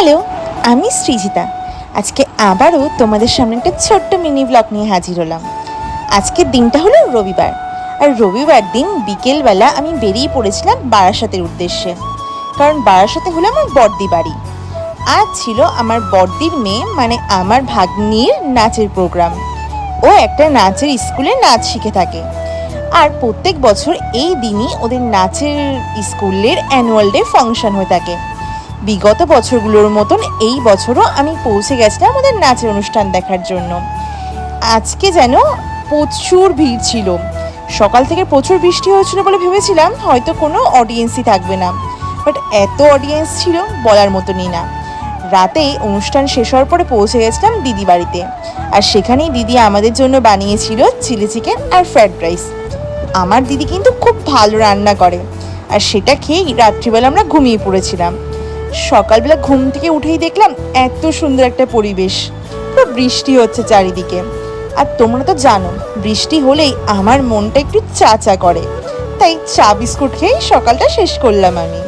Hello, আমি সৃজিতা। আজকে আবারও তোমাদের সামনে একটা ছোট্ট মিনি ব্লগ নিয়ে হাজির হলাম। আজকের দিনটা হলো রবিবার, আর রবিবার দিন বিকেলবেলা আমি বেরিয়ে পড়েছিলাম বারাসাতের উদ্দেশ্যে, কারণ বারাসাতে হলো আমার বড়দি বাড়ি। আজ ছিল আমার বড়দির মেয়ে মানে আমার ভাগ্নির নাচের প্রোগ্রাম। ও একটা নাচের স্কুলে নাচ শিখে থাকে, আর প্রত্যেক বছর এই দিনই ওদের নাচের স্কুলের অ্যানুয়াল ডে ফাংশন হয়ে থাকে। বিগত বছরগুলোর মতন এই বছরও আমি পৌঁছে গেছিলাম ওদের নাচের অনুষ্ঠান দেখার জন্য। আজকে যেন প্রচুর ভিড় ছিল। সকাল থেকে প্রচুর বৃষ্টি হয়েছিল বলে ভেবেছিলাম হয়তো কোনো অডিয়েন্সই থাকবে না, বাট এত অডিয়েন্স ছিল বলার মতনই না। রাতে অনুষ্ঠান শেষ হওয়ার পরে পৌঁছে গেছিলাম দিদি বাড়িতে, আর সেখানেই দিদি আমাদের জন্য বানিয়েছিল চিলি চিকেন আর ফ্রায়েড রাইস। আমার দিদি কিন্তু খুব ভালো রান্না করে, আর সেটা খেয়েই রাত্রিবেলা আমরা ঘুমিয়ে পড়েছিলাম। সকালবেলা ঘুম থেকে উঠেই দেখলাম এত সুন্দর একটা পরিবেশ, পুরো বৃষ্টি হচ্ছে চারিদিকে। আর তোমরা তো জানো বৃষ্টি হলেই আমার মনটা একটু চা চা করে, তাই চা বিস্কুট খেয়েই সকালটা শেষ করলাম আমি।